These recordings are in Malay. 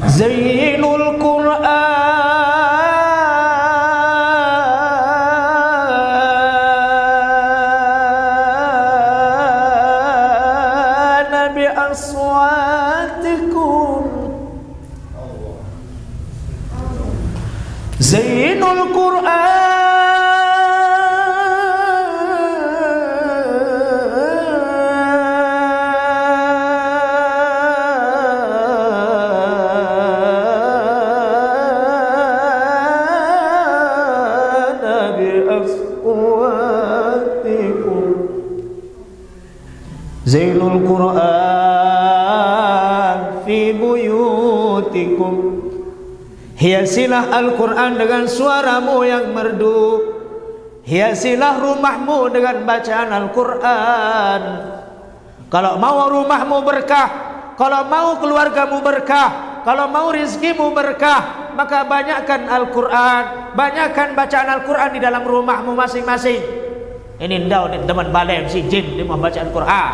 Zainul Qur'an bi aswatikum. Zainul Qur'an Zainul Qur'an fi buyutikum. Hiasilah Al-Quran dengan suaramu yang merdu. Hiasilah rumahmu dengan bacaan Al-Quran. Kalau mau rumahmu berkah, kalau mau keluargamu berkah, kalau mau rizkimu berkah, maka banyakkan Al-Quran, banyakkan bacaan Al-Quran di dalam rumahmu masing-masing. Ini ndau ni teman balai si jin dia mau baca Al-Quran.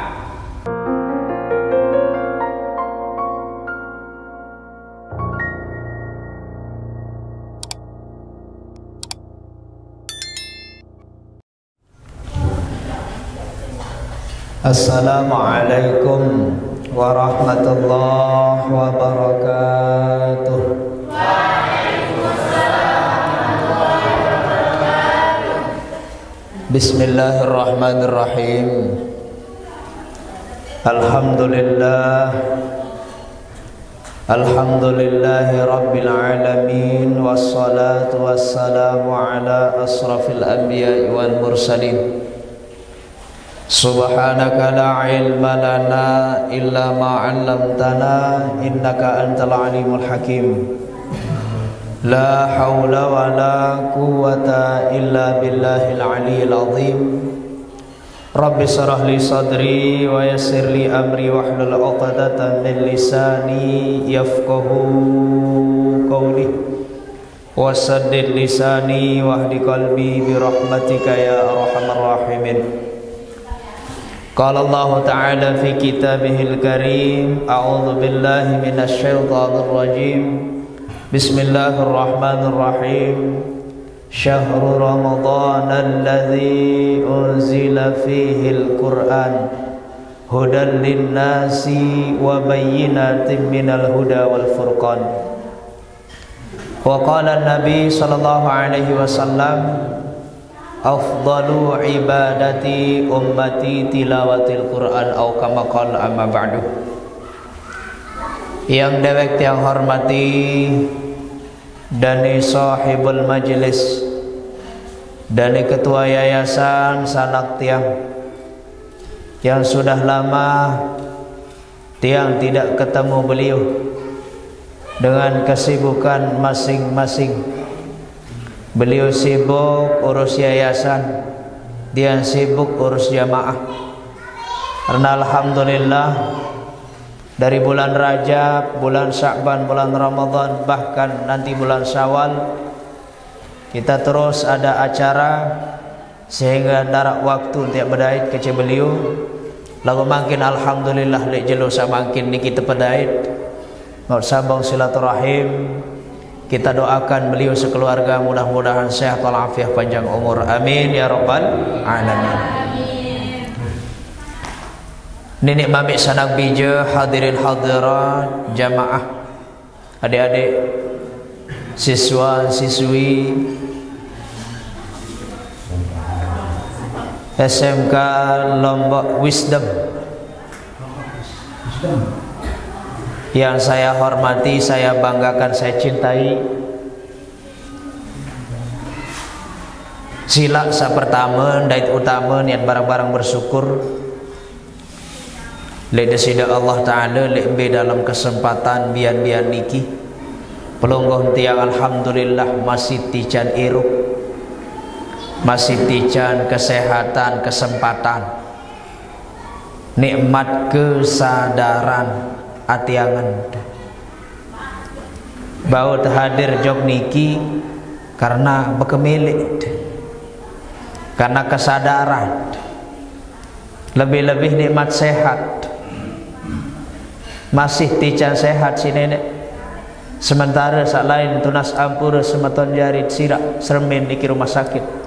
Assalamualaikum warahmatullahi wabarakatuh. Bismillahirrahmanirrahim. Alhamdulillah. Alhamdulillahi rabbil alamin. Wassalatu wassalamu ala asrafil anbiya'i wal mursalin. Subhanaka la ilma lana illa ma 'allamtana innaka antal alimul hakim. La haula wa la quwwata illa billahil aliyyil azim. Rabbi shrah li sadri wa yassir li amri wahlul 'uqdatam min lisani yafqahu qawli wasaddid lisani wahdi qalbi bi rahmatika ya arhamar rahimin. Qala Allah Ta'ala fi kitabihil karim. A'udzu billahi minasy syaithanir rajim. Bismillahirrahmanirrahim. Syahrul Ramadan alladzi unzila fihil Qur'an hudan linnasi wa bayyinatin minal huda wal furqan. Wa qala an-nabi sallallahu alaihi wasallam, afdalu ibadati ummati tilawatil Quran au kama qala amma ba'du. Yang dewek yang hormati dani sahibul majlis, dani ketua yayasan sanak tiang yang sudah lama tiang tidak ketemu beliau dengan kesibukan masing-masing. Beliau sibuk urus yayasan, dia sibuk urus jamaah. Karena alhamdulillah dari bulan Rajab, bulan Sya'ban, bulan Ramadan, bahkan nanti bulan Syawal kita terus ada acara sehingga darak waktu untuk berdait ke beliau. Lalu makin alhamdulillah lek jelo samakin ni kita berdait. Mau sambung silaturahim. Kita doakan beliau sekeluarga mudah-mudahan sehat walafiat panjang umur. Amin ya rabbal alamin. Nenek mami sanak bija, hadirin hadirat, jamaah, adik-adik, siswa siswi SMK Lombok Wisdom yang saya hormati, saya banggakan, saya cintai. Sila sa pertama, dait utama niat barang-barang bersyukur. Leda sida Allah Ta'ala lebih dalam kesempatan bian-bian niki pelungguh tiang alhamdulillah masih tican irup, masih tican kesehatan, kesempatan, nikmat kesadaran atiangan bau hadir jog niki karena bekemilik, karena kesadaran, lebih-lebih nikmat sehat. Masih tican sehat si nenek, Sementara sak lain tunas ampura semeton jarit sirak sermin niki rumah sakit.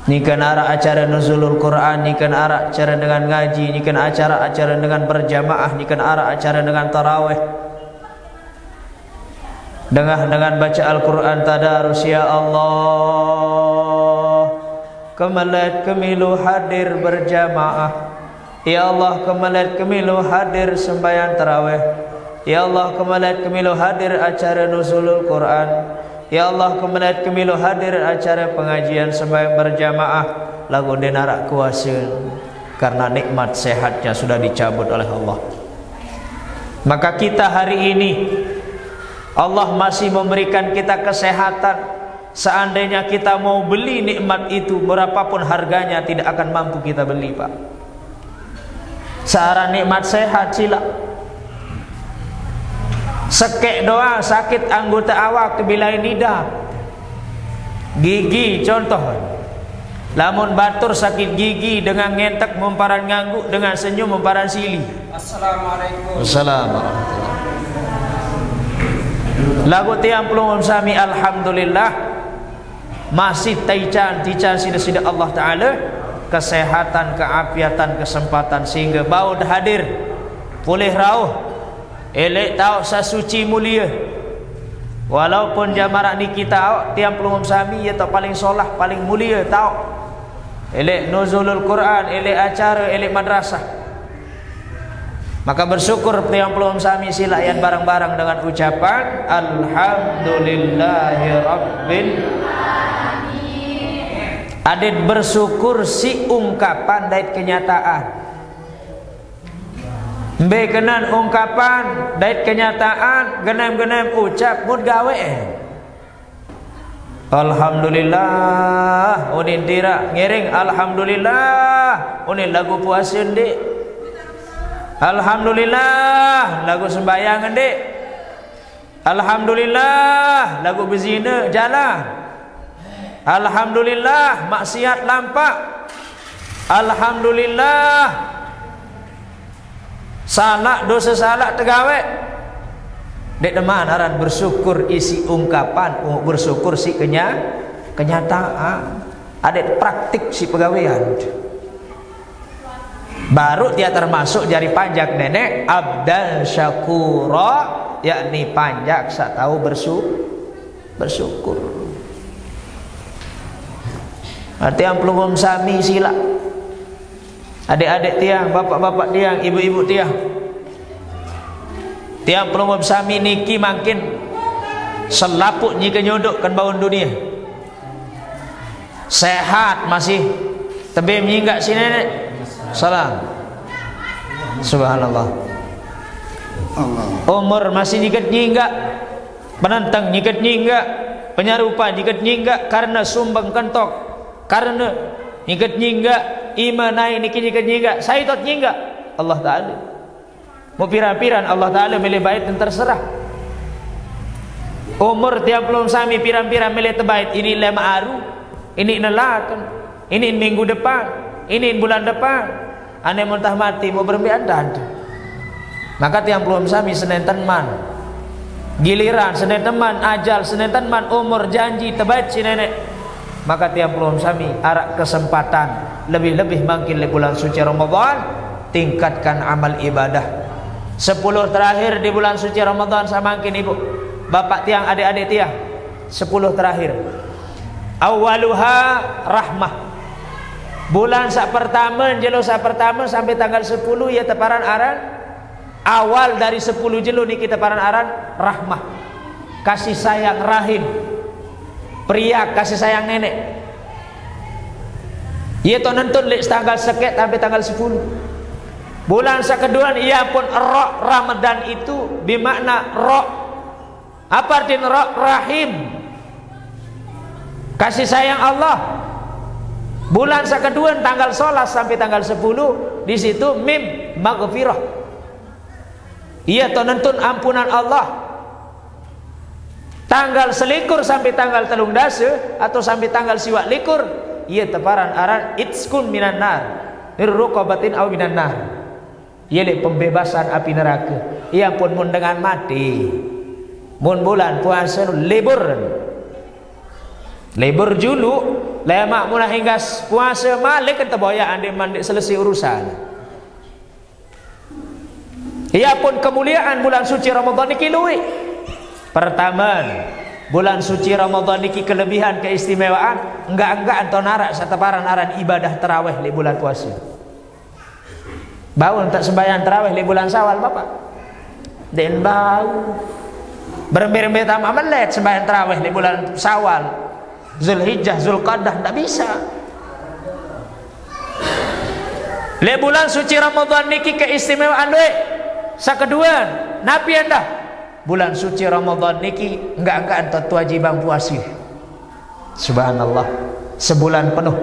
Nikan arak acara nuzulul Quran, nikan arak acara dengan ngaji, nikan acara dengan berjamaah, nikan arak acara dengan tarawih. Dengan baca Al-Quran tadarus, ya Allah. Kemelet kemilu hadir berjamaah. Ya Allah, kemelet kemilu hadir sembahyang tarawih. Ya Allah, kemelet kemilu hadir acara nuzulul Quran. Ya Allah, kemelet kemilu hadir acara pengajian sembahyang berjamaah. Lagu denarak kuasa karena nikmat sehatnya sudah dicabut oleh Allah. Maka kita hari ini Allah masih memberikan kita kesehatan. Seandainya kita mau beli nikmat itu, berapapun harganya tidak akan mampu kita beli, Pak. Searah nikmat sehat sila. Sekek doa sakit anggota awak kebilai lidah, gigi contoh. Lamun batur sakit gigi dengan ngentek memparan ngangguk, dengan senyum memparan sili. Assalamualaikum. Assalamualaikum. Lagu tiang pelungum sami alhamdulillah masih tican sida Allah Ta'ala kesehatan, keafiatan, kesempatan sehingga bau hadir pulih rauh elek tahu sasuci mulia. Walaupun jamarak ni kita tiang pelungum sami ya tak paling solah, paling mulia tahu elek nuzulul Quran, elek acara, elek madrasah. Maka bersyukur tiang pelungum sami sila ayat barang-barang dengan ucapan alhamdulillahi rabbil alamin. Adit bersyukur si ungkapan dait kenyataan. Bekenan ungkapan dait kenyataan, genem-genem ucap mud gawe. Alhamdulillah unin tira ngiring alhamdulillah unin lagu puasa ndik. Alhamdulillah lagu sembahyang ndik. Alhamdulillah lagu berzina jalan. Alhamdulillah maksiat lampak. Alhamdulillah salah dosa salah tegawe. Dek teman aran bersyukur isi ungkapan, bersyukur si kenyataan. Ada praktik si pegawaian. Baru dia termasuk jari panjak nenek abdan syakura, yakni panjak sak tahu bersyukur. Tiang pelungum sami sila. Adik-adik tiang, bapak-bapak tiang, ibu-ibu tiang. Tiang pelungum sami niki makin selaput jika nyodok kan bawon dunia. Sehat masih tebih menyinggak si nenek. Salam. Subhanallah. Umur masih nyikat nyinggak. Penantang nyikat nyinggak. Penyarupa nyikat nyinggak karena sumbang kentok. Karena nyikat nyinggak. Imanai niki nyikat nyinggak. Saya tot nyinggak. Allah Ta'ala. Mau piran-piran Allah Ta'ala milih bait dan terserah. Umur tiap belum sami piran-piran milih tebait. Ini lema aru. Ini nelatan. Ini minggu depan. Ini bulan depan. Ane muntah mati mau berembian dan. Maka tiang belum sami Senin teman. Giliran Senin teman ajal Senin teman umur janji tebait si nenek. Maka tiang belum sami arak kesempatan lebih-lebih makin le bulan suci Ramadan tingkatkan amal ibadah. 10 terakhir di bulan suci Ramadan sama makin ibu bapak tiang adik-adik tiang 10 terakhir. Awaluha rahmah. Bulan sak pertama jelo sak pertama sampai tanggal 10 ya teparan aran awal dari 10 jelo ni kita teparan aran rahmah. Kasih sayang rahim. Pria kasih sayang nenek. Ia to nentun lek tanggal seket sampai tanggal 10. Bulan sak kedua ia pun ra Ramadan itu bermakna ra. Apa artinya ra? Rahim. Kasih sayang Allah. Bulan sak kedua tanggal 11 sampai tanggal 10 di situ mim maghfirah. Ia to nentun ampunan Allah. Tanggal selikur sampai tanggal telung dasa atau sampai tanggal siwak likur ia teparan aran itskun minan nar irruqabatin aw minan nar. Ia le pembebasan api neraka. ia pun mun dengan mati. Mun bulan puasa libur. Libur dulu, lemak mula hingga puasa malik kan terboya andi mandi selesai urusan. Ia pun kemuliaan bulan suci Ramadan niki luwi. Pertama, bulan suci Ramadan niki kelebihan keistimewaan enggak anton narak sataparan aran ibadah tarawih di bulan puasa. Bau tak sembahyang tarawih di bulan Syawal Bapak. Den bau. Berembe-rembe tamak melet sembahyang tarawih di bulan Syawal. Zulhijjah, Zulqa'dah tak bisa. Le bulan suci Ramadan niki keistimewaan deui. Sakeduan, napi anda bulan suci Ramadan niki enggak entot kewajiban puasa. Subhanallah, sebulan penuh.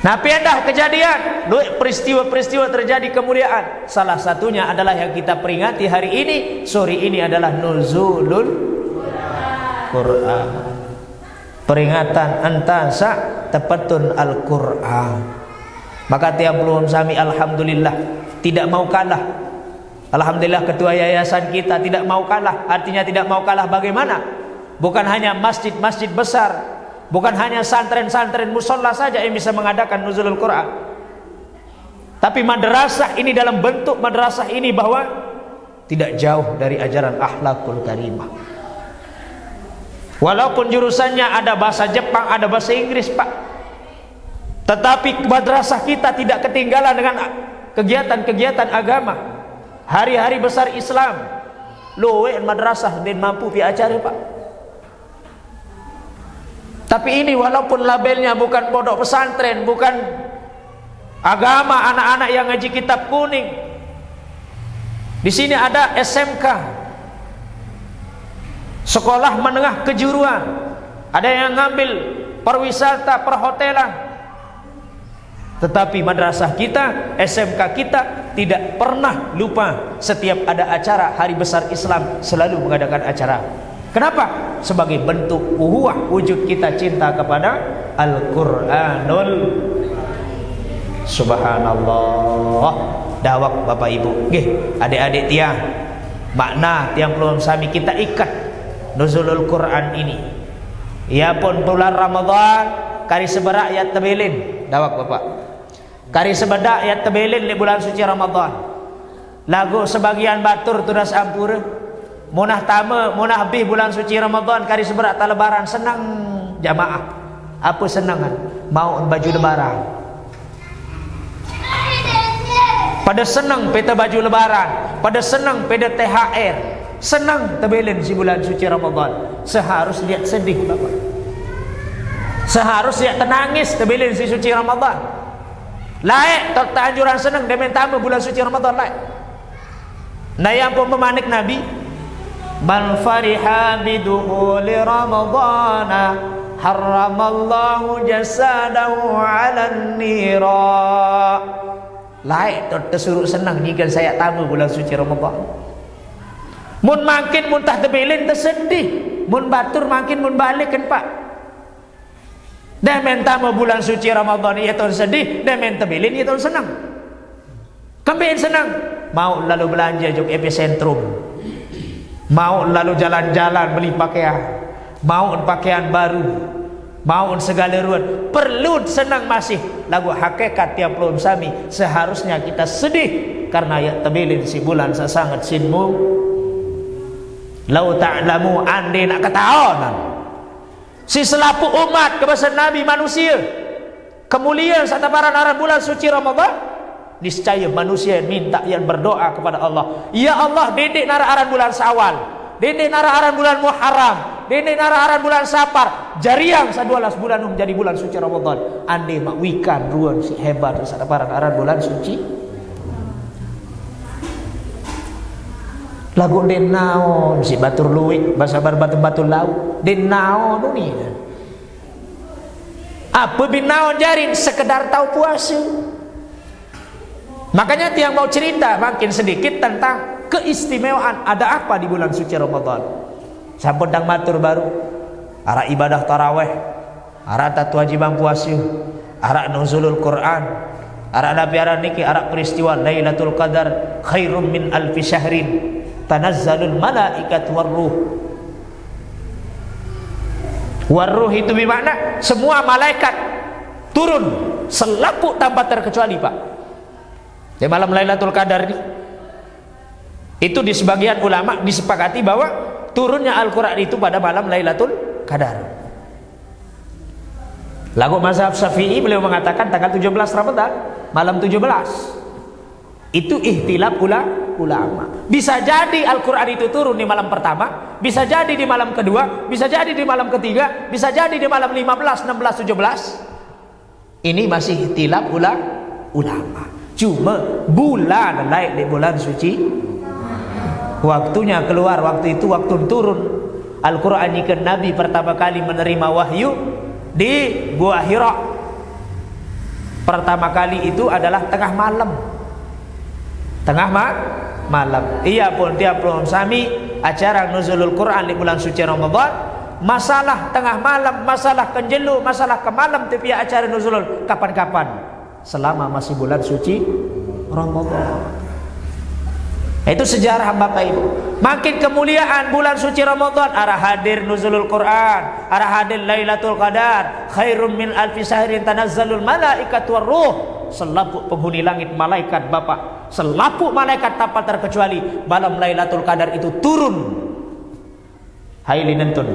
Napi anda kejadian, peristiwa-peristiwa terjadi kemuliaan. Salah satunya adalah yang kita peringati hari ini, sore ini adalah nuzulul Quran. Peringatan antasa tepatun Al-Quran. Maka tiap belum sami alhamdulillah tidak mau kalah. Alhamdulillah ketua yayasan kita tidak mau kalah. Artinya tidak mau kalah bagaimana? Bukan hanya masjid-masjid besar, bukan hanya santren-santren musola saja yang bisa mengadakan nuzulul Quran. Tapi madrasah ini dalam bentuk madrasah ini bahwa tidak jauh dari ajaran akhlakul karimah. Walaupun jurusannya ada bahasa Jepang, ada bahasa Inggris Pak, tetapi madrasah kita tidak ketinggalan dengan kegiatan-kegiatan agama. Hari-hari besar Islam loe madrasah dan mampu pi acara Pak. Tapi ini walaupun labelnya bukan pondok pesantren, bukan agama anak-anak yang ngaji kitab kuning. Di sini ada SMK, sekolah menengah kejuruan. Ada yang ngambil perwisata, perhotelan. Tetapi madrasah kita, SMK kita tidak pernah lupa setiap ada acara hari besar Islam selalu mengadakan acara. Kenapa? Sebagai bentuk uhuwah, wujud kita cinta kepada Al-Quranul. Subhanallah. Dawak Bapak Ibu, nggih, adik-adik tiang, makna tiang belum sami kita ikat nuzulul Quran ini. Ya pun bulan Ramadan kari seberak ya tebelin. Dawak Bapak. Kari sebedak ya tebelin di bulan suci Ramadan. Lagu sebagian batur tudas ampura. Munah tama, munah habis bulan suci Ramadan kari seberak tak lebaran senang jamaah. Apa senangan? Mau baju lebaran. Pada senang peta baju lebaran, pada senang peta THR, senang tebelin si bulan suci Ramadan. Seharusnya sedih Bapak. Seharusnya tenangis tebelin si suci Ramadan. Laik tak anjuran senang demen tamu bulan suci Ramadan laik. Nah yang pun memanik Nabi, man fariha bidukhuli Ramadana haramallahu jasadahu 'alan nira. Laik tersuruh senang jika saya tamu bulan suci Ramadan. Mun makin muntah tebelin tersedih, mun batur makin mun balik kan Pak. Dah mentama bulan suci Ramadan ia tahun sedih, dah mentabilin ia tahun senang. Kembali senang, mau lalu belanja jog epicentrum, mau lalu jalan-jalan beli pakaian, mau pakaian baru, mau segala ruan. Perlu senang masih. Lagu hakikat tiap belum sami. Seharusnya kita sedih karena ya tabilin si bulan sesangat sinmu. Lau ta'lamu andi nak ketahuan. Si selapu umat kebesaran Nabi manusia kemuliaan sataparan arah bulan suci Ramadan, niscaya manusia minta yang berdoa kepada Allah, ya Allah dedek nara aran bulan Syawal, dedek nara aran bulan Muharram, dedek nara aran bulan Safar, jariang 12 bulan menjadi bulan suci Ramadan. Ande mak wikan ruan si hebat sataparan aran bulan suci. Lagu denao si batur luwik bahasa batu-batu lau denao dunia. Apa binao jarin sekedar tahu puasa. Makanya tiang mau cerita makin sedikit tentang keistimewaan ada apa di bulan suci Ramadan. Sampun dang matur baru arah ibadah taraweh, arah tatu wajiban puasa, arah nuzulul Quran, arah nabi arah niki, arah peristiwa Lailatul Qadar, khairum min alfi syahrin tanazzalul malaikatu warruh. Warruh itu bermakna semua malaikat turun selaput tanpa terkecuali, Pak. Di malam Lailatul Qadar ini, itu di sebagian ulama disepakati bahwa turunnya Al-Quran itu pada malam Lailatul Qadar. Lagu mazhab Syafi'i beliau mengatakan tanggal 17 Ramadan, malam 17. Itu ihtilaf ulama. Bisa jadi Al-Quran itu turun di malam pertama, bisa jadi di malam kedua, bisa jadi di malam ketiga, bisa jadi di malam 15, 16, 17. Ini masih ihtilaf ulama. Cuma bulan naik di bulan suci, waktunya keluar, waktu itu waktu turun Al-Quran ke Nabi pertama kali menerima wahyu di Gua Hira. Pertama kali itu adalah tengah malam. Tengah malam. Ia pun tiap bulan sami acara nuzulul Quran di bulan suci Ramadan. Masalah tengah malam, masalah kenjelu, masalah ke malam tapi acara nuzulul kapan-kapan. Selama masih bulan suci Ramadan. Itu sejarah Bapak Ibu. Makin kemuliaan bulan suci Ramadan, arah hadir nuzulul Quran, arah hadir Lailatul Qadar, khairum min alfi syahrin tanazzalul malaikatu warruh. Selaput penghuni langit malaikat Bapak, selaput malaikat tanpa terkecuali malam Lailatul Qadar itu turun. Hai linentun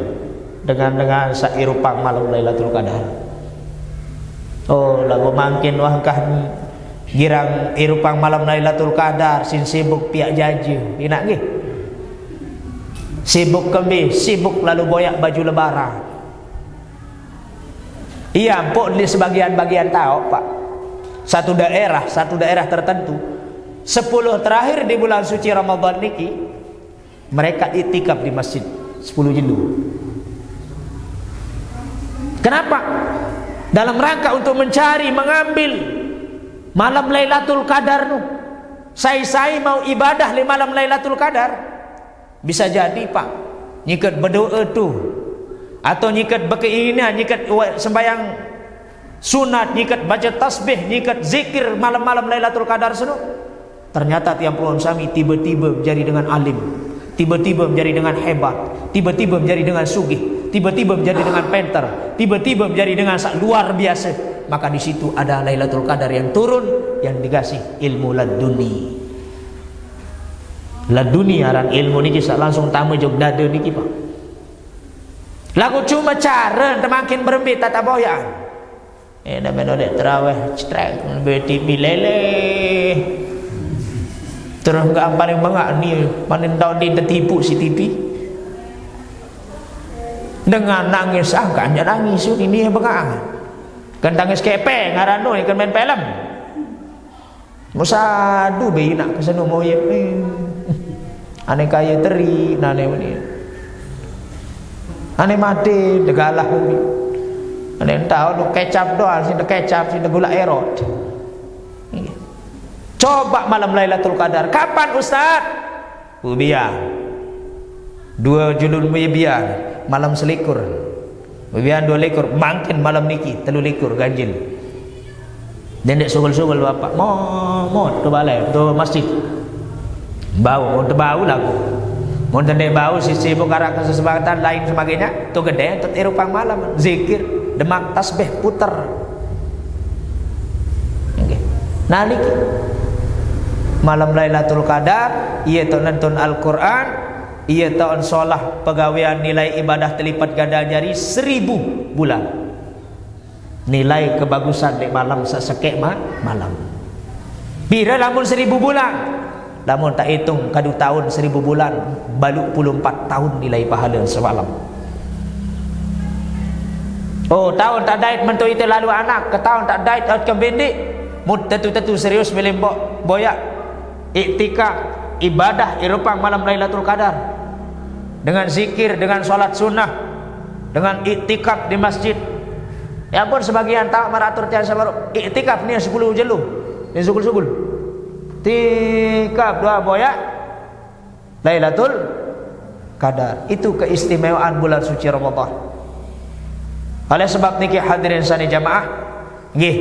dengan sairupang malam Lailatul Qadar. Oh, lagu mangkin wahkah girang irupang malam Lailatul Qadar sin sibuk piak jaju. Enak nggih? Sibuk kembi, sibuk lalu boyak baju lebaran. Iya, empuk di sebagian-bagian tahu, Pak. Satu daerah tertentu 10 terakhir di bulan suci Ramadan niki mereka itikaf di masjid 10 jilid. Kenapa? Dalam rangka untuk mencari, mengambil malam Lailatul Qadar nu. Saya mau ibadah di malam Lailatul Qadar. Bisa jadi, Pak, nyikat berdoa tu, atau nyikat berkeinginan, nyikat sembahyang sunat, nyikat baca tasbih, nyikat zikir malam-malam Lailatul Qadar sunu. Ternyata tiang pohon sami tiba-tiba menjadi dengan alim, tiba-tiba menjadi dengan hebat, tiba-tiba menjadi dengan sugih, tiba-tiba menjadi dengan penter, tiba-tiba menjadi dengan luar biasa. Maka di situ ada Lailatul Qadar yang turun, yang dikasih ilmu laduni. Laduni aran ilmu ni kisah langsung tamu jog dada niki, Pak. Lagu cuma cara makin berembit tata boyan. Dah menodek terawih strike beti pilele. Terus enggak paling bangak ni paling tahu dia tertipu si TV. Dengan nangis kan ya nangis ini bengak. Kan tangis kepe ngarano kan main film. Musadu be nak kesana mau ye. Ane kaya teri nane ni. Ane mati degalah ni. Ane tahu lu kecap doang sini kecap sini gula erot. Coba malam Lailatul Qadar. Kapan Ustaz? Biar 2 julun biar malam selikur. Biar 2 likur makin malam niki 3 likur ganjil. Dendek sugul-sugul bapak. Mau tu balai tu masjid. Bau bau lagu. Mau dendek bau sisi bukarak kesempatan lain sebagainya. Tu gede tu irupang malam zikir, demak tasbih puter. Okay. Nah niki malam Lailatul Qadar, ia tu nonton Al-Quran, ia tahun solah pegawaian nilai ibadah terlipat ganda jari 1000 bulan. Nilai kebagusan di malam sesekek malam. Bila lamun 1000 bulan, lamun tak hitung kadu tahun 1000 bulan, baluk 24 tahun nilai pahala semalam. Oh, tahun tak dait mentu itu lalu anak, ke tahun tak dait ke bendik, mud tentu serius melembok boyak iktikaf ibadah irupang malam Lailatul Qadar dengan zikir, dengan solat sunnah, dengan iktikaf di masjid. Ya pun sebagian tak meratur tiang sabar iktikaf ni 10 jelu ni sugul-sugul tikaf 2 boyak Lailatul Qadar. Itu keistimewaan bulan suci Ramadan. Oleh sebab niki hadirin sani jamaah nggih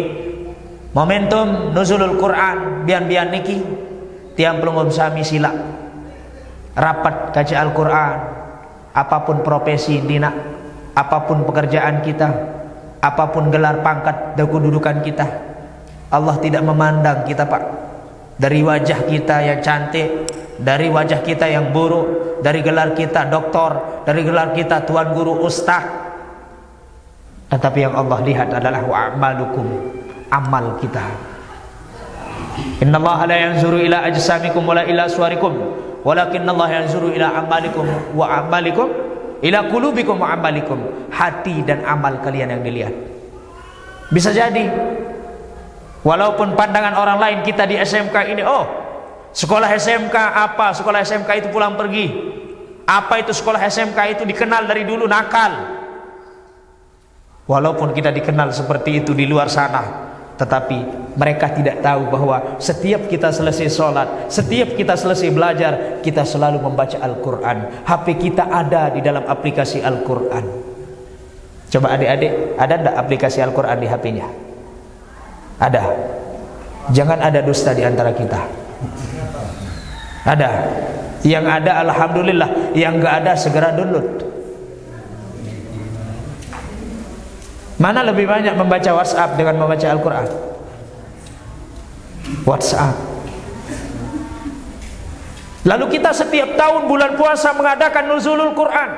momentum nuzulul Quran bian-bian niki tiang pelungum sami sila rapat kaji Al-Quran, apapun profesi dina, apapun pekerjaan kita, apapun gelar pangkat dan kedudukan kita, Allah tidak memandang kita Pak. Dari wajah kita yang cantik, dari wajah kita yang buruk, dari gelar kita doktor, dari gelar kita tuan guru ustaz, tetapi yang Allah lihat adalah wa'amalukum, amal kita. Innallaha la yanzuru ila ajsamikum wala ila suwarikum, walakinallaha yanzuru ila amalikum wa amalikum, ila qulubikum wa amalikum. Hati dan amal kalian yang dilihat. Bisa jadi walaupun pandangan orang lain kita di SMK ini, oh sekolah SMK apa, sekolah SMK itu pulang pergi, apa itu sekolah SMK itu dikenal dari dulu nakal. Walaupun kita dikenal seperti itu di luar sana, tetapi mereka tidak tahu bahwa setiap kita selesai sholat, setiap kita selesai belajar, kita selalu membaca Al-Quran. HP kita ada di dalam aplikasi Al-Quran. Coba adik-adik, ada tidak aplikasi Al-Quran di HP-nya? Ada. Jangan ada dusta di antara kita. Ada. Yang ada alhamdulillah, yang enggak ada segera download. Mana lebih banyak membaca WhatsApp dengan membaca Al-Quran? WhatsApp. Lalu kita setiap tahun bulan puasa mengadakan nuzulul Quran.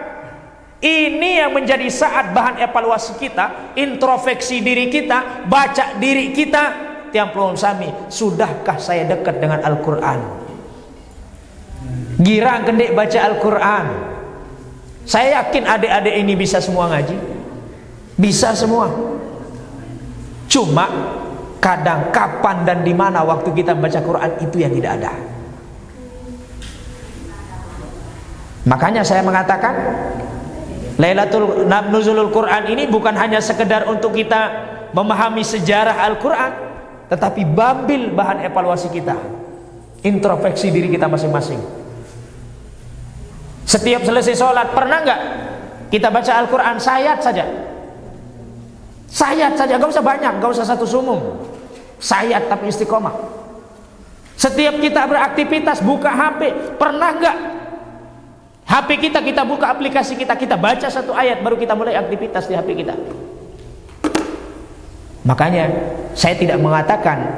Ini yang menjadi saat bahan evaluasi kita, introspeksi diri kita, baca diri kita. Tiang pelungum sami, sudahkah saya dekat dengan Al-Quran? Girang kendek baca Al-Quran. Saya yakin adik-adik ini bisa semua ngaji. Bisa semua. Cuma kadang, kapan dan di mana waktu kita membaca Quran itu yang tidak ada. Makanya saya mengatakan Lailatul Nuzulul Quran ini bukan hanya sekedar untuk kita memahami sejarah Al-Quran, tetapi ambil bahan evaluasi kita, introspeksi diri kita masing-masing. Setiap selesai sholat, pernah nggak kita baca Al-Quran sayat saja? Sayat saja, gak usah banyak, gak usah satu sumum. Sayat tapi istiqomah. Setiap kita beraktivitas buka HP, pernah gak HP kita buka aplikasi kita baca satu ayat baru kita mulai aktivitas di HP kita? Makanya saya tidak mengatakan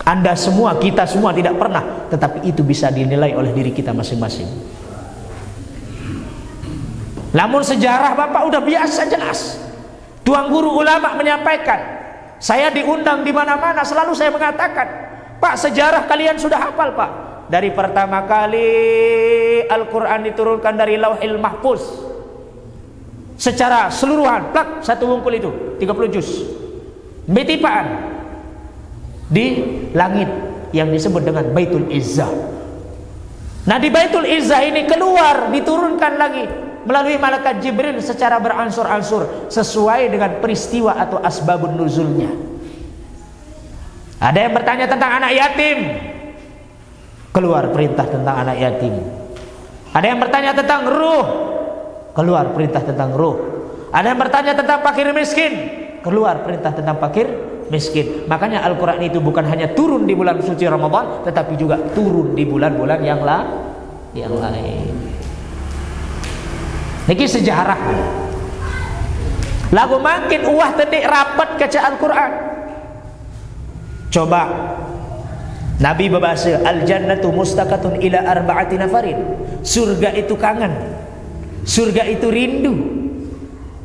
Anda semua, kita semua tidak pernah, tetapi itu bisa dinilai oleh diri kita masing-masing. Namun sejarah Bapak udah biasa jelas. Tuan guru ulama menyampaikan, saya diundang di mana-mana, selalu saya mengatakan, Pak, sejarah kalian sudah hafal Pak. Dari pertama kali Al-Quran diturunkan dari Lauhil Mahfuz secara seluruhan, plak, satu bungkul itu 30 juz, betipaan di langit yang disebut dengan Baitul Izzah. Nah di Baitul Izzah ini keluar, diturunkan lagi melalui malaikat Jibril secara beransur-ansur sesuai dengan peristiwa atau asbabun nuzulnya. Ada yang bertanya tentang anak yatim, keluar perintah tentang anak yatim. Ada yang bertanya tentang ruh, keluar perintah tentang ruh. Ada yang bertanya tentang fakir miskin, keluar perintah tentang fakir miskin. Makanya Al-Quran itu bukan hanya turun di bulan suci Ramadan, tetapi juga turun di bulan-bulan yang lain. Niki sejarah. Lagu makin uah tadi rapat kaca Al-Quran. Coba Nabi berbahasa al-jannatu mustaqatun ila arba'ati nafarin. Surga itu kangen, surga itu rindu.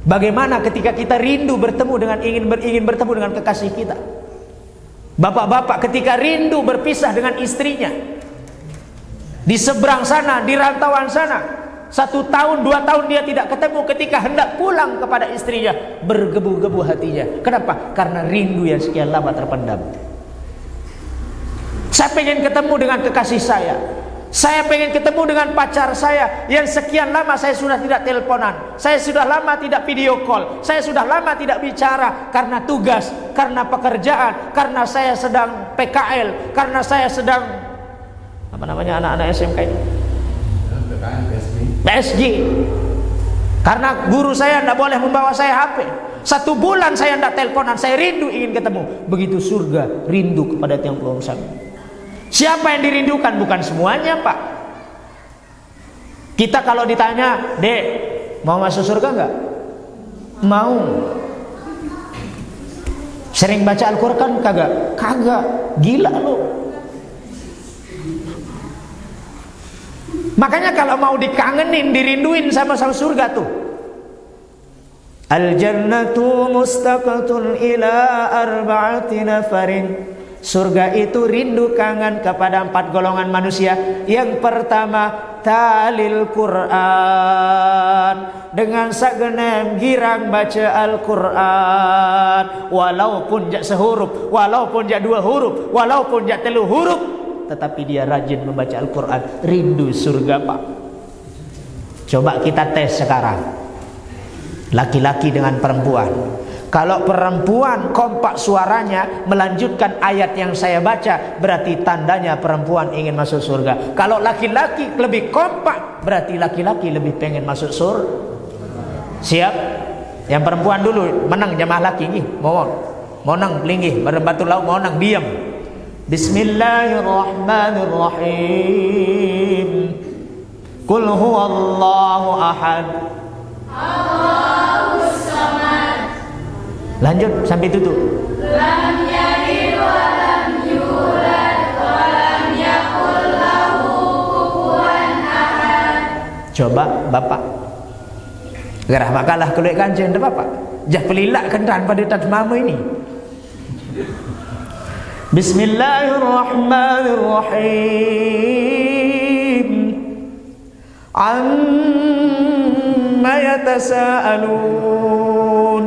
Bagaimana ketika kita rindu bertemu dengan ingin bertemu dengan kekasih kita? Bapak-bapak ketika rindu berpisah dengan istrinya di seberang sana, di rantauan sana, 1 tahun, 2 tahun dia tidak ketemu, ketika hendak pulang kepada istrinya bergebu-gebu hatinya. Kenapa? Karena rindu yang sekian lama terpendam. Saya pengen ketemu dengan kekasih saya. Saya pengen ketemu dengan pacar saya yang sekian lama saya sudah tidak teleponan. Saya sudah lama tidak video call. Saya sudah lama tidak bicara karena tugas, karena pekerjaan, karena saya sedang PKL, karena saya sedang apa namanya anak-anak SMK ini? PSG. Karena guru saya tidak boleh membawa saya HP. 1 bulan saya tidak teleponan, saya rindu ingin ketemu. Begitu surga, rindu kepada tiang pelungum sami. Siapa yang dirindukan? Bukan semuanya, Pak. Kita kalau ditanya, "Dek, mau masuk surga enggak?" Mau. Sering baca Al-Quran kagak? Kagak. Gila lu. Makanya kalau mau dikangenin, dirinduin sama surga tuh. Al-jannatu mustaqatun ila arba'ati nafarin. Surga itu rindu kangen kepada 4 golongan manusia. Yang pertama, talil Quran, dengan sagenem girang baca Al-Quran, walaupun jak sehuruf, walaupun jak 2 huruf, walaupun jak 3 huruf, tetapi dia rajin membaca Al-Quran. Rindu surga, Pak. Coba kita tes sekarang, laki-laki dengan perempuan. Kalau perempuan kompak suaranya melanjutkan ayat yang saya baca, berarti tandanya perempuan ingin masuk surga. Kalau laki-laki lebih kompak, berarti laki-laki lebih pengen masuk surga. Siap? Yang perempuan dulu menang jamaah laki nih. Mau nang linggih berbatu laut, mau nang diam. Bismillahirrahmanirrahim. Qul huwallahu ahad. Allahus samad. Lanjut sampai tutup. Lam yalid wa lam yulad wa lam yakul lahu kufuwan ahad. Coba Bapak. Gerah makalah kulit kanjeng Bapak. Jah pelilak kendan pada tat mama ini. Bismillahirrahmanirrahim. Amma yatasaalun.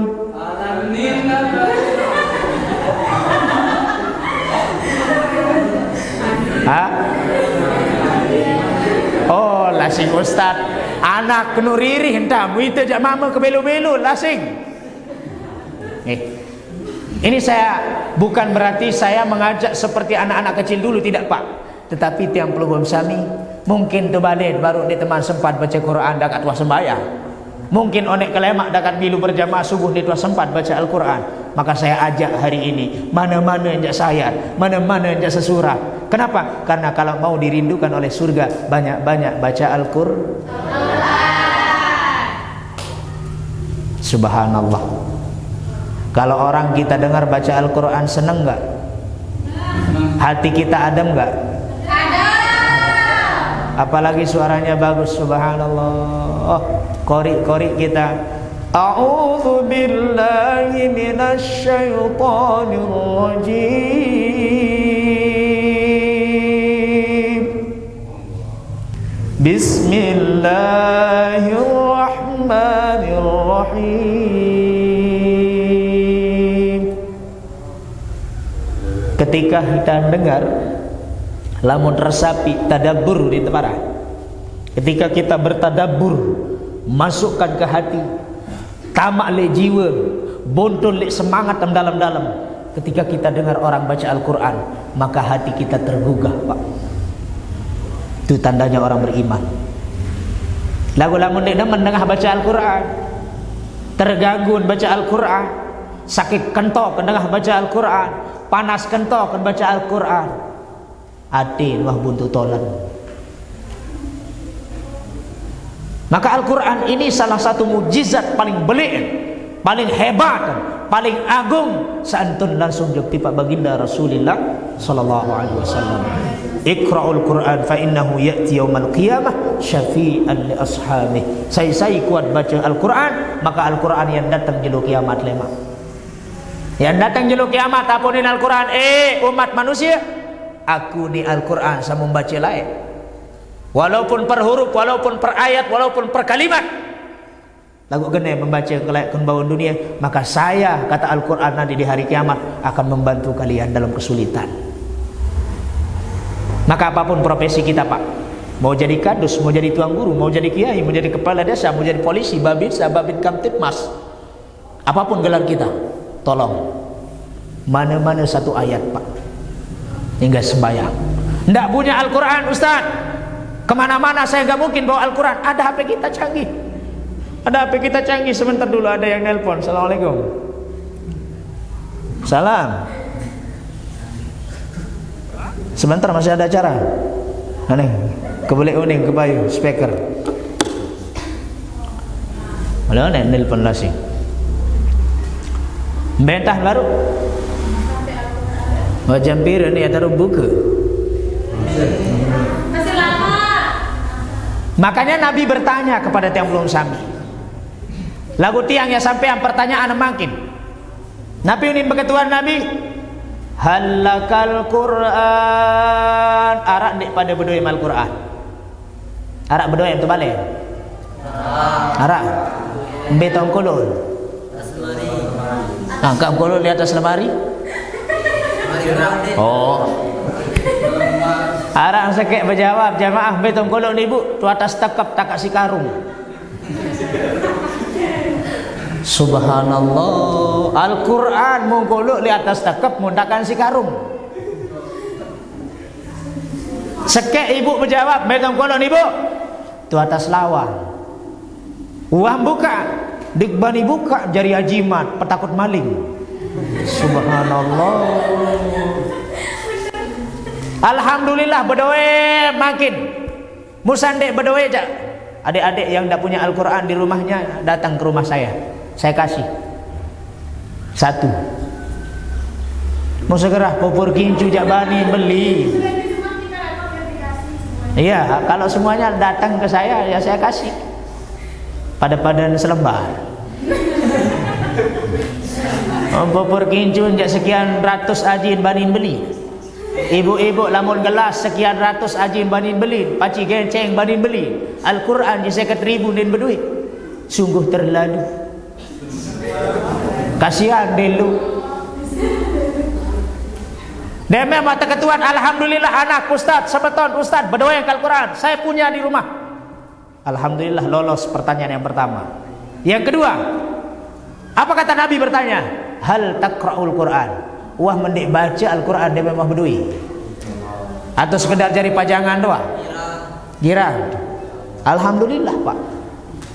Oh, lasing Ustaz. Anak kena ririh entamu itu jak mama ke belu-belu lasing. Ini saya bukan berarti saya mengajak seperti anak-anak kecil dulu, tidak Pak. Tetapi tiang pelugum sami mungkin tu balik baru di teman sempat baca Quran dekat tua sembahyang. Mungkin onek kelemak dekat bilu berjamaah subuh di tua sempat baca Al-Quran. Maka saya ajak hari ini, mana-mana yang jak sayat, mana-mana yang jak sesurah. Kenapa? Karena kalau mau dirindukan oleh surga, banyak-banyak baca Al-Quran. Subhanallah. Kalau orang kita dengar baca Al-Quran, seneng gak? Hati kita adem gak? Apalagi suaranya bagus, subhanallah. Oh, kori-kori kita. A'udzu billahi minasy syaithanir rajim. Bismillahirrahmanirrahim. Ketika kita dengar lamun resapi tadabbur di tempat. Ketika kita bertadabbur, masukkan ke hati, tamak le jiwa, bontol le semangat dalam-dalam. Ketika kita dengar orang baca Al-Quran, maka hati kita tergugah, Pak. Itu tandanya orang beriman. Lagu-lagu dia mendengar baca Al-Quran, terganggu baca Al-Quran, sakit kentok mendengar baca Al-Quran, panas kentok baca Al-Quran. Ati wah buntu tolan. Maka Al-Quran ini salah satu mujizat paling belik, paling hebat, paling agung. Seantun langsung jukti Pak Baginda Rasulullah sallallahu alaihi wasallam. Iqra'ul Quran fa innahu ya'ti yaumal qiyamah syafi'an li ashabihi. Saya kuat baca Al-Quran, maka Al-Quran yang datang jelo kiamat lema. Yang datang jelo kiamat apunin Al-Quran, umat manusia, aku ni Al-Quran sama membaca lain. Walaupun per huruf, walaupun per ayat, walaupun per kalimat. Lagu gene membaca kelayakan bawah dunia, maka saya, kata Al-Quran nanti di hari kiamat akan membantu kalian dalam kesulitan. Maka apapun profesi kita Pak, mau jadi kadus, mau jadi tuang guru, mau jadi kiai, mau jadi kepala desa, mau jadi polisi, babinsa, babin kamtipmas, apapun gelar kita, tolong mana-mana satu ayat Pak, hingga sembahyang. Ndak punya Al-Quran Ustaz, kemana-mana saya nggak mungkin bawa Al-Quran. Ada HP kita canggih, ada HP kita canggih. Sebentar dulu ada yang nelpon. Assalamualaikum. Salam. Sebentar masih ada acara. Aneh, kebalik uning ke bayu speaker. Malah nek nelpon lasi. Bentah baru. Macam bir ni taruh buka. Masih lama. Makanya Nabi bertanya kepada tiang belum sami. Lagu tiang yang sampai yang pertanyaan makin. Nabi ini berketuan Nabi. Halakal Quran. Arak dik pada berdua mal Quran. Arak berdua yang tu balik. Arak. Betong kolon. Angkat kolon di atas lemari. Oh. Arak sekek berjawab jamaah betong kolon ibu tu atas takap tak kasih karung. Subhanallah, Al-Quran mengkolok di atas takap mundakan si karung. Sekek ibu menjawab, betong kolon ibu tu atas lawang. Uang buka, dikbani buka jari ajimat, petakut maling. Subhanallah. Alhamdulillah berdoa makin. Musandek berdoa aja. Adik-adik yang tak punya Al-Quran di rumahnya datang ke rumah saya kasih satu. Mau segera popor kincu jak bani beli. Iya, kalau semuanya datang ke saya ya saya kasih. Pada selembar. Popor kincu jak sekian ratus ajin banin beli. Ibu-ibu lamun gelas sekian ratus ajin banin beli. Paci genceng banin beli. Al-Quran di 50.000 din berduit. Sungguh terlalu. Kasihan dulu. Demi mata ketuan, alhamdulillah anak ustaz, sebeton ustaz berdoa yang Al-Quran saya punya di rumah. Alhamdulillah lolos pertanyaan yang pertama. Yang kedua, apa kata Nabi bertanya? Hal taqra'ul Quran? Wah mendik baca Al-Quran dia memang berdui. Atau sekedar cari pajangan doang? Girang. Alhamdulillah Pak.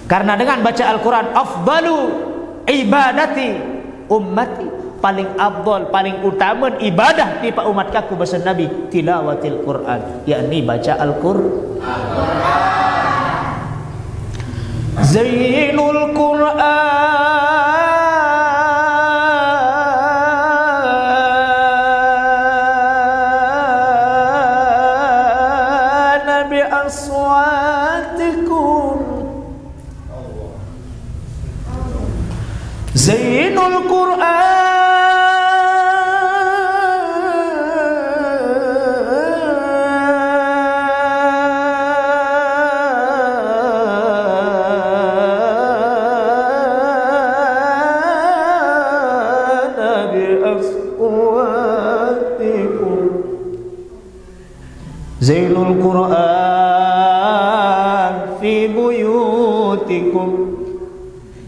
Karena dengan baca Al-Quran afdalu ibadati ummati, paling afdal, paling utama ibadah di umat kaku bahasa Nabi tilawatil Quran, yakni baca Al-Quran. Zainul Quran bi aswatikum. Zainul Quran bi aswatikum. Zainul Quran fi buyutikum.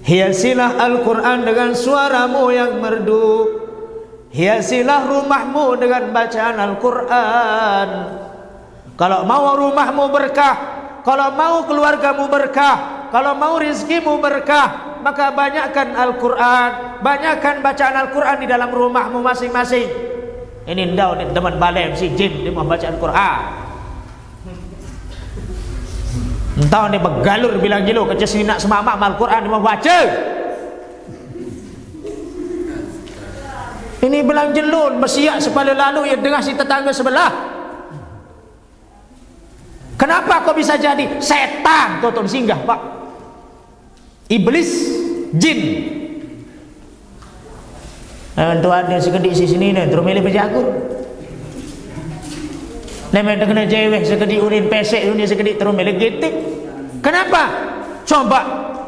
Hiasilah Al-Quran dengan suaramu yang merdu. Hiasilah rumahmu dengan bacaan Al-Quran. Kalau mau rumahmu berkah, kalau mau keluargamu berkah, kalau mau rizkimu berkah, maka banyakkan Al-Quran, banyakkan bacaan Al-Quran di dalam rumahmu masing-masing. Ini ndau ni teman balem si jin dia mau baca Al-Quran. Entah ni begalur bilang gilo kecil nak semamak Al-Quran dia mau baca. Ini bilang jelun bersiak sepala lalu yang dengar si tetangga sebelah. Kenapa kau bisa jadi setan tonton singgah Pak? Iblis, jin. Tuan dia sekedik si sini ni terus milih berjagur. Nemen kena jeweh sekedik urin pesek dunia sekedik terus milih getik. Kenapa? Coba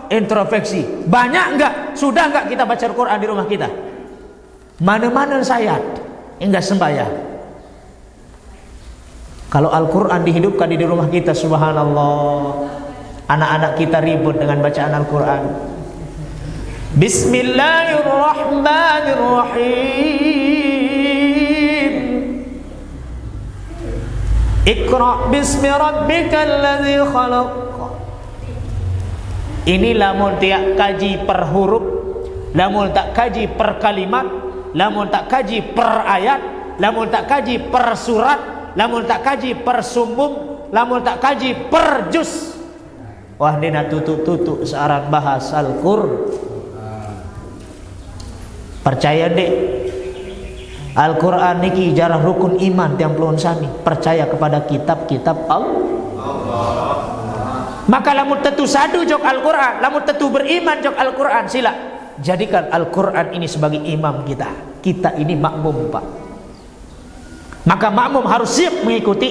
introspeksi. Banyak enggak? Sudah enggak kita baca Al-Quran di rumah kita? Mana-mana sayat enggak sembahyang. Kalau Al-Quran dihidupkan di rumah kita, subhanallah, anak-anak kita ribut dengan bacaan Al-Quran. Bismillahirrahmanirrahim. Iqra' bismi rabbikal ladzi khalaq. Ini lamun tiak kaji per huruf, lamun tak kaji per kalimat, lamun tak kaji per ayat, lamun tak kaji per surat, lamun tak kaji per sumbung, lamun tak kaji per juz. Wah dina tutuk-tutuk searan bahas Al-Qur'an. Percaya dek, Al-Qur'an niki jarah rukun iman tiang pelon sami. Percaya kepada kitab-kitab Allah. Maka lamun tentu sadu jok Al-Qur'an, lamun tentu beriman jok Al-Qur'an, sila jadikan Al-Qur'an ini sebagai imam kita. Kita ini makmum, Pak. Maka makmum harus siap mengikuti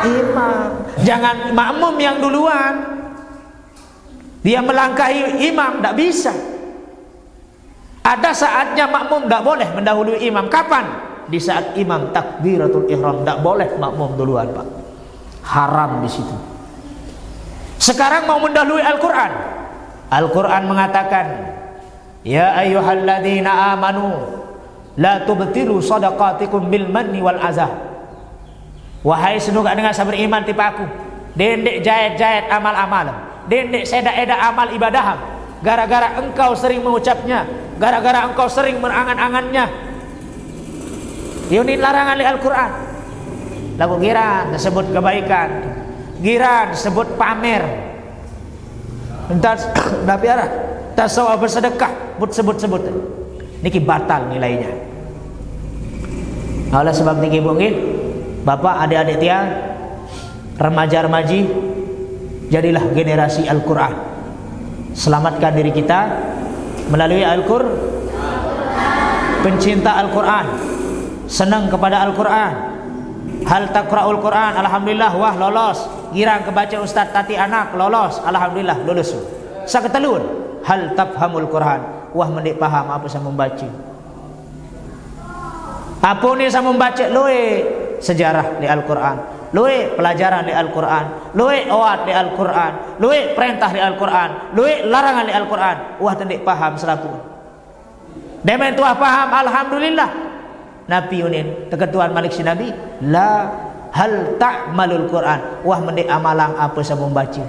imam. Jangan makmum yang duluan, dia melangkahi imam, tidak bisa. Ada saatnya makmum tidak boleh mendahului imam. Kapan? Di saat imam takbiratul ihram, tidak boleh makmum duluan, Pak. Haram di situ. Sekarang mau mendahului Al-Qur'an. Al-Qur'an mengatakan, ya ayyuhalladzina amanu la tubtilu shadaqatikum bil manni wal azah. Wahai senuga dengan sabar iman tipa aku, dendek jahit-jahit amal-amal, dendek seda-eda amal ibadaham, gara-gara engkau sering mengucapnya, gara-gara engkau sering merangan-angannya. Ini larangan di Al-Qur'an. Lagu giran disebut kebaikan, giran disebut pamer. Entar tapi arah tasawuf bersedekah sebut-sebut. Niki batal nilainya. Oleh sebab niki mungkin Bapak, adik-adik tiang, remaja-remaji, jadilah generasi Al-Qur'an. Selamatkan diri kita melalui Al-Qur'an. Pencinta Al-Qur'an, senang kepada Al-Qur'an. Hal taqra'ul Qur'an, alhamdulillah, wah lolos. Girang kebaca Ustaz Tati anak, lolos, alhamdulillah, lulus. Saketelun, hal tafhamul Qur'an, wah mendik paham apa saya membaca. Apa ni saya membaca loe sejarah di Al-Qur'an, loe pelajaran di Al-Qur'an, loe awat di Al-Qur'an, loe perintah di Al-Qur'an, loe larangan di Al-Qur'an. Wah tendik paham selaku. Demen tuah paham, alhamdulillah. Nabi unin keketuan Malik si Nabi, la hal ta'malul Qur'an, wah mendik amalang apa saya membaca.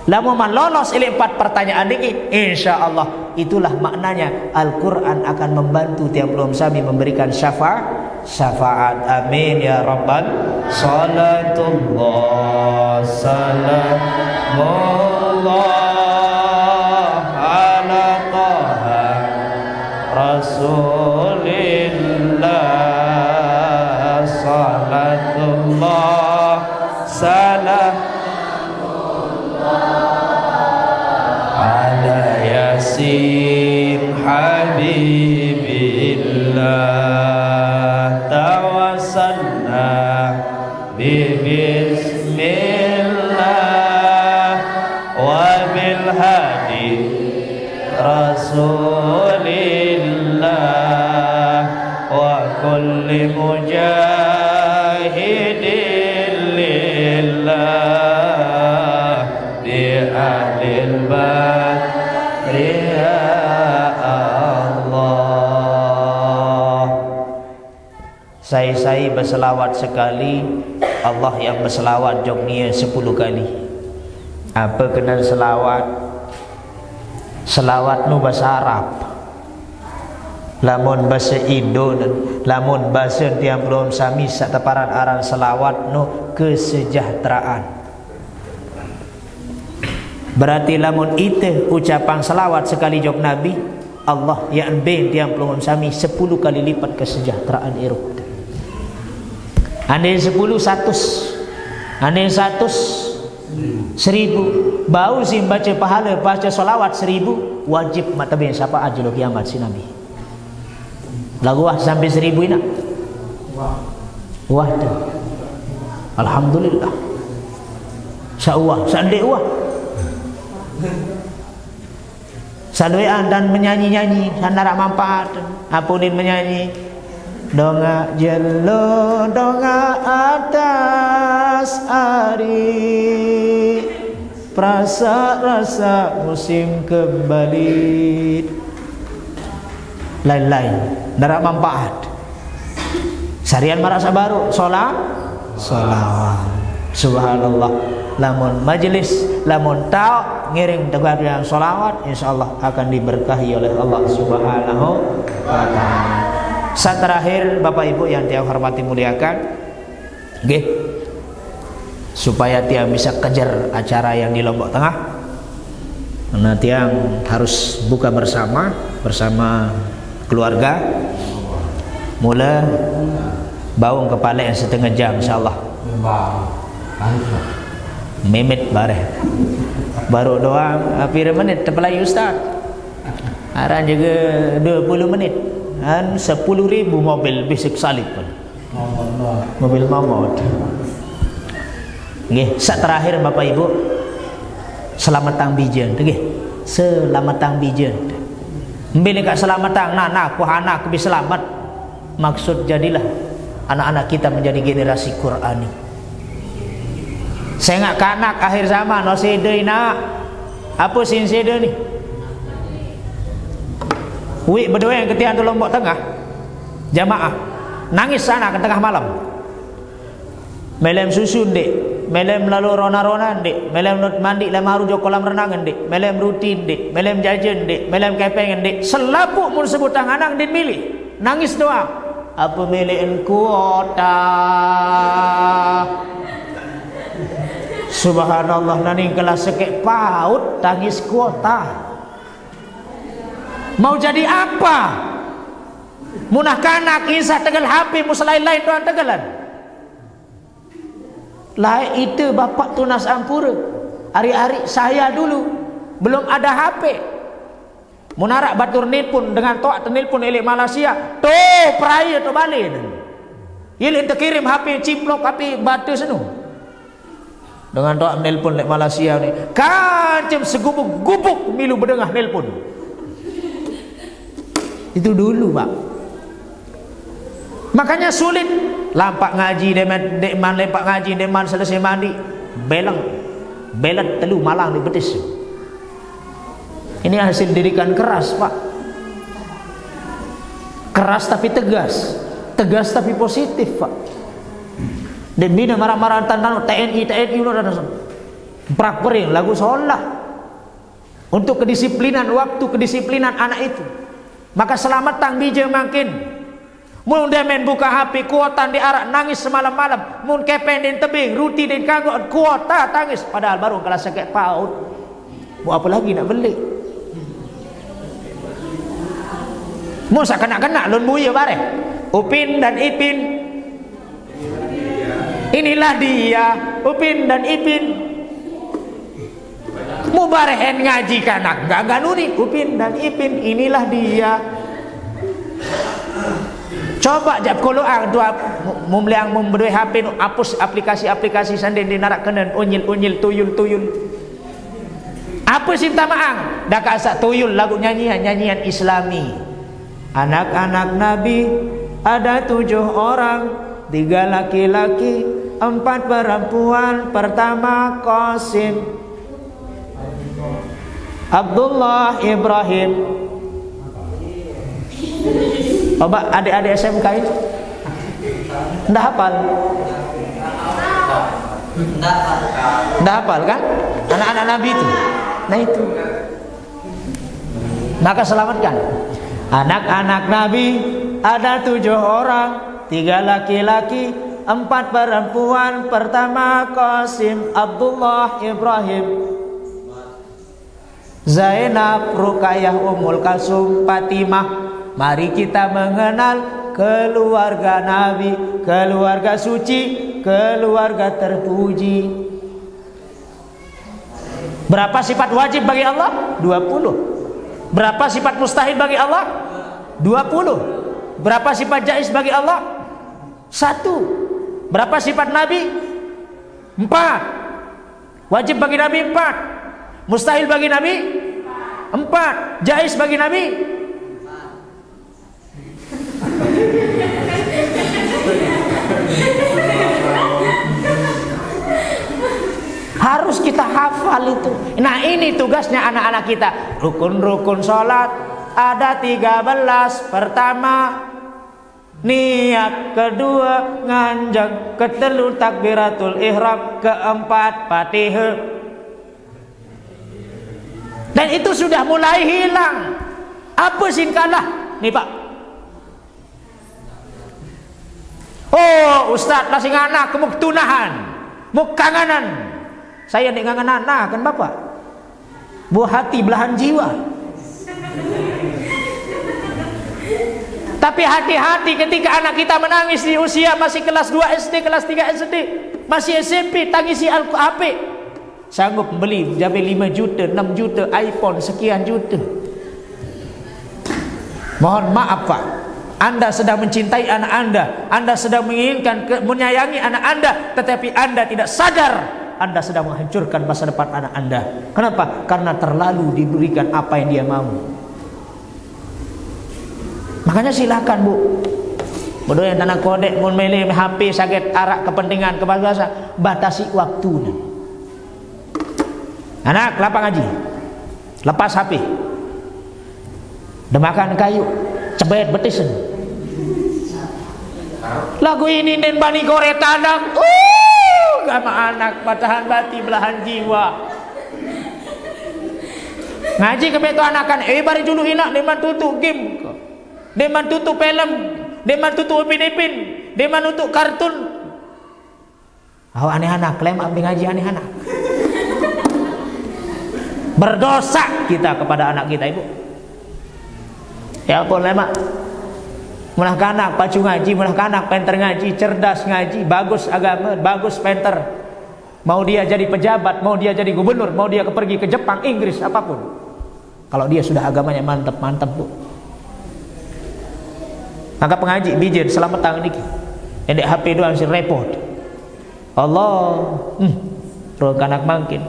Lamun man lolos ini 4 pertanyaan ini, insyaallah itulah maknanya Al-Qur'an akan membantu tiap belum sami memberikan syafaat. Amin ya rabbal salatullah salamullah ala taha rasulillah salatullah salam ala yasin habibillah tawassalna bismillah wa bil hadi rasulillah wa kulli mujahidin lillah bi ahlil badri ya Allah. Saya berselawat sekali, Allah yang berselawat jognia 10 kali. Apa kena selawat? Selawat nu bahasa Arab. Lamun bahasa Indo, lamun bahasa tiang belum sami sataparan aran selawat nu kesejahteraan. Berarti lamun itu ucapan selawat sekali jog Nabi, Allah yang ben tiang belum sami 10 kali lipat kesejahteraan irup. Andai 10 100, andai 100 1000. Bau sih baca pahala baca solawat 1000 wajib mata ben siapa aja lo kiamat si Nabi. Lagu wah sampai 1000 ini. Wah tu. Alhamdulillah. Syawah, sandek wah. Saluan dan menyanyi-nyanyi sanara manfaat. Apunin menyanyi. Donga jelo donga atas ari rasa musim kembali lain-lain darah manfaat sarian merasa baru solawat subhanallah. Lamun majelis lamun tau ngiring tegar yang solawat insyaallah akan diberkahi oleh Allah subhanahu wa ta'ala. Saat terakhir Bapak Ibu yang tiang hormati muliakan, nggih, supaya tiang bisa kejar acara yang di Lombok Tengah, karena tiang harus buka bersama keluarga. Mula baung kepala yang setengah jam insyaallah. Memit baru doang hampir menit terpelai ustaz. Aran juga 20 menit. Dan 10.000 mobil bisik salib pun. Mobil mamot. Nggih, sak terakhir Bapak Ibu, selamatang bijen, nggih. Selamatang bijen. Mbili kak selamatang nah ku anak bisa selamat. Maksud jadilah anak-anak kita menjadi generasi Qurani. Saya nggak kanak akhir zaman no sede nak. Apa sih sede ni? Wi berdua yang ketian tu Lombok Tengah jamaah nangis sana ke tengah malam. Melem susun dek, melem lalu rona-rona dek, melem mandi lemaru jo kolam renangan dek, melem rutin dek, melem jajan dek, melem kepengen dek. Selapuk mun sebut tangan din milih, nangis doang. Apa milihin kuota? Subhanallah, nani kelas sekek paut tangis kuota. Mau jadi apa? Munah kanak insah tegal HP muselain-lain doang tegalan. Lah itu bapak tunas ampura. Hari-hari saya dulu belum ada HP. Munarak batur nilpun dengan toak tenilpun elik Malaysia. Tuh peraya tu balik. Yelik terkirim HP ciplok HP batu senu. Dengan toak nelpon elik Malaysia ni. Kancem segubuk-gubuk milu berdengah nelpon. Itu dulu Pak. Makanya sulit. Lampak ngaji dekman lempak ngaji dekman selesai mandi belet telu malang di betis. Ini hasil didikan keras Pak. Keras tapi tegas, tegas tapi positif Pak. Dan bina marah-marah tentang TNI udah prak pering lagu sholat untuk kedisiplinan waktu, kedisiplinan anak itu. Maka selamat tang bija makin. Mun demen buka HP kuota di arak nangis semalam-malam. Mun kepen den tebing, ruti den kanggo kuota tangis padahal baru kelas sekek paut. Mau apa lagi nak beli? Mun sak kena-kena lun buya bare. Upin dan Ipin. Inilah dia, Upin dan Ipin. Mubarehen ngaji kanak enggak nuni Upin dan Ipin, inilah dia. Coba jap kalau dua mumliang memberi HP nu hapus aplikasi-aplikasi sanden dinarak kenen unyil tuyul. Apa cinta maang? Dak asak tuyul lagu nyanyian Islami. Anak-anak Nabi ada 7 orang, 3 laki-laki, 4 perempuan. Pertama Qasim, Abdullah, Ibrahim. Coba adik-adik SMK itu ndak hafal? Ndak hafal kan? Anak-anak Nabi itu. Nah itu. Maka selamatkan. Anak-anak Nabi ada 7 orang, 3 laki-laki, 4 perempuan. Pertama Qasim, Abdullah, Ibrahim, Zainab, Rukayah, Ummul Kalsum, Fatimah. Mari kita mengenal keluarga Nabi, keluarga suci, keluarga terpuji. Berapa sifat wajib bagi Allah? 20. Berapa sifat mustahil bagi Allah? 20. Berapa sifat jaiz bagi Allah? 1. Berapa sifat Nabi? 4. Wajib bagi Nabi 4. Mustahil bagi Nabi 4. Jaiz bagi Nabi 4. Harus kita hafal itu. Nah ini tugasnya anak-anak kita. Rukun-rukun sholat ada 13. Pertama niat, kedua nganjeng, ketelu takbiratul ihram, keempat Fatihah. Dan itu sudah mulai hilang. Apa singkalah nih Pak? Oh Ustaz masih anak kemuk tunahan, muk kangenan. Saya nek kangenan kan Bapak. Buah hati belahan jiwa. Tapi hati-hati ketika anak kita menangis di usia masih kelas 2 SD, kelas 3 SD, masih SMP, tangisi HP. Sanggup beli sampai 5 juta, 6 juta, iPhone sekian juta. Mohon maaf Pak, Anda sedang mencintai anak Anda sedang menginginkan, menyayangi anak Anda, tetapi Anda tidak sadar Anda sedang menghancurkan masa depan anak Anda. Kenapa? Karena terlalu diberikan apa yang dia mau. Makanya silakan Bu, bodoh yang tanah kodek, mau milih HP, sakit arak, kepentingan, kebablasan, batasi waktunya. Anak lapang ngaji, lepas HP, demakan kayu, cebet betisen. Lagu ini den bani kore tandang, gama anak patahan bati belahan jiwa. Ngaji kebetu anakan, bari dulu hinak deman tutup game, deman tutup film, deman tutup upin-ipin, deman untuk kartun. Aneh anak, klaim ambil ngaji aneh anak. Berdosa kita kepada anak kita Ibu. Ya ampun lemak. Mulah kanak pacu ngaji, mulah kanak penter ngaji, cerdas ngaji, bagus agama, bagus penter. Mau dia jadi pejabat, mau dia jadi gubernur, mau dia pergi ke Jepang, Inggris, apapun. Kalau dia sudah agamanya mantap Bu. Maka pengaji bijir selamat tangan dikit. Endek HP doang si repot. Allah, terus kanak makin.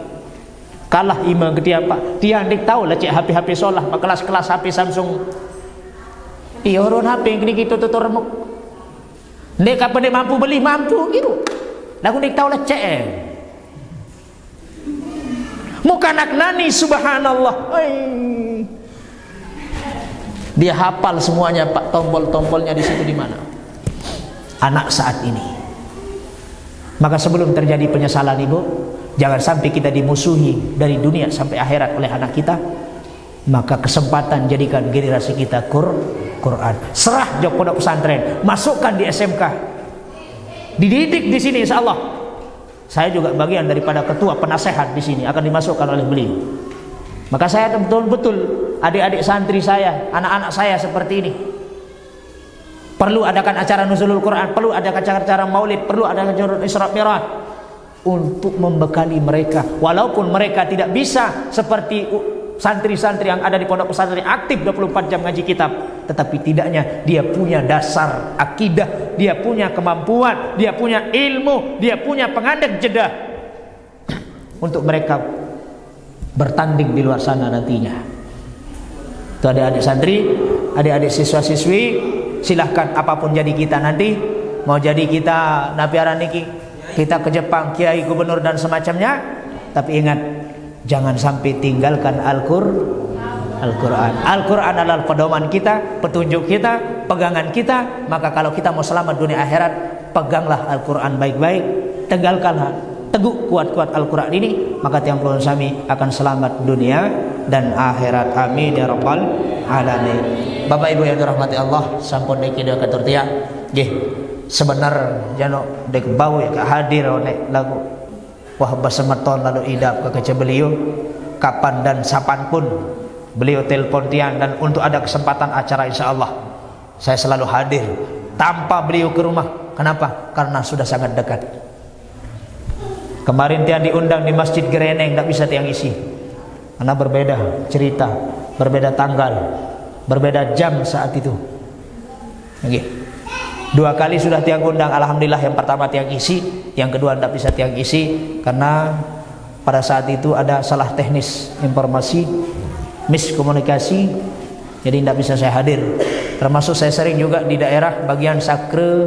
Kalah imam ke dia Pak. Dia ndik tahu lah cek HP solah, kelas-kelas HP Samsung. Iya orang HP yang gitu tutur remuk. Ndik kapan dia mampu beli mampu gitu. Lagu ndik tahu lah cek. Muka anak nani subhanallah. Dia hafal semuanya Pak, tombol-tombolnya di situ di mana. Anak saat ini. Maka sebelum terjadi penyesalan Ibu, jangan sampai kita dimusuhi dari dunia sampai akhirat oleh anak kita. Maka kesempatan jadikan generasi kita Quran. Serah jok pondok pesantren, masukkan di SMK. Dididik di sini insyaallah. Saya juga bagian daripada ketua penasehat di sini, akan dimasukkan oleh beliau. Maka saya betul-betul adik-adik santri saya, anak-anak saya seperti ini. Perlu adakan acara nuzulul Quran, perlu ada acara maulid, perlu ada acara Isra Mi'raj untuk membekali mereka. Walaupun mereka tidak bisa seperti santri-santri yang ada di pondok pesantren aktif 24 jam ngaji kitab, tetapi tidaknya dia punya dasar akidah, dia punya kemampuan, dia punya ilmu, dia punya pengadaan jeda untuk mereka bertanding di luar sana nantinya. Itu adik-adik santri, adik-adik siswa-siswi, silahkan apapun jadi kita nanti, mau jadi kita napiaran niki, kita ke Jepang, kiai, gubernur dan semacamnya, tapi ingat jangan sampai tinggalkan Al-Quran. Al-Quran adalah pedoman kita, petunjuk kita, pegangan kita. Maka kalau kita mau selamat dunia akhirat, peganglah Al-Quran baik-baik, tinggalkanlah teguk kuat-kuat Al-Quran ini, maka tiang puluhan sami akan selamat dunia dan akhirat. Amin ya rabbal alamin. Bapak Ibu yang dirahmati Allah, sampun niki dia katur tiang nggih sebenar jano dek bau ya hadir nek lagu wah basemeton lalu idap ke kece beliau kapan dan sapan pun beliau telepon tiang, dan untuk ada kesempatan acara insyaallah saya selalu hadir tanpa beliau ke rumah. Kenapa? Karena sudah sangat dekat. Kemarin tiang diundang di Masjid Gereneng, tidak bisa tiang isi karena berbeda cerita, berbeda tanggal, berbeda jam saat itu. Okay. 2 kali sudah tiang undang, alhamdulillah. Yang pertama tiang isi, yang kedua tidak bisa tiang isi karena pada saat itu ada salah teknis informasi, miskomunikasi, jadi tidak bisa saya hadir. Termasuk saya sering juga di daerah bagian Sakre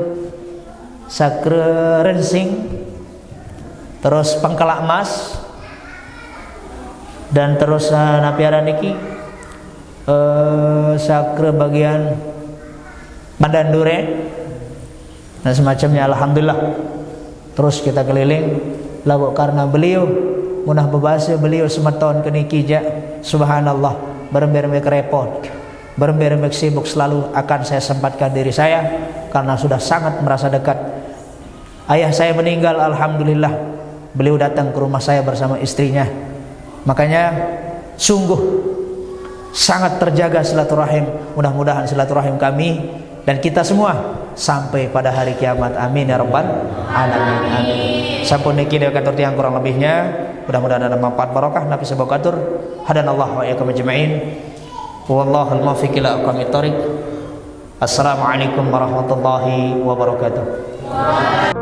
Rensing, terus Pengkelak Mas, dan terus napiara niki Sakre bagian Mandandure dan semacamnya. Alhamdulillah terus kita keliling lagu karena beliau munah bebasa beliau semeton ke niki ja subhanallah berember-ember repot, berember-ember sibuk, selalu akan saya sempatkan diri saya karena sudah sangat merasa dekat. Ayah saya meninggal, alhamdulillah beliau datang ke rumah saya bersama istrinya. Makanya sungguh sangat terjaga silaturahim. Mudah-mudahan silaturahim kami dan kita semua sampai pada hari kiamat. Amin ya rabbal alamin. Amin. Sampun niki katur tiang kurang lebihnya, mudah-mudahan ada manfaat barokah. Nabi sebab katur hadanallahu wa iyyakum ajma'in. Wallahul muwaffiq ila aqwamit thoriq. Assalamualaikum warahmatullahi wabarakatuh.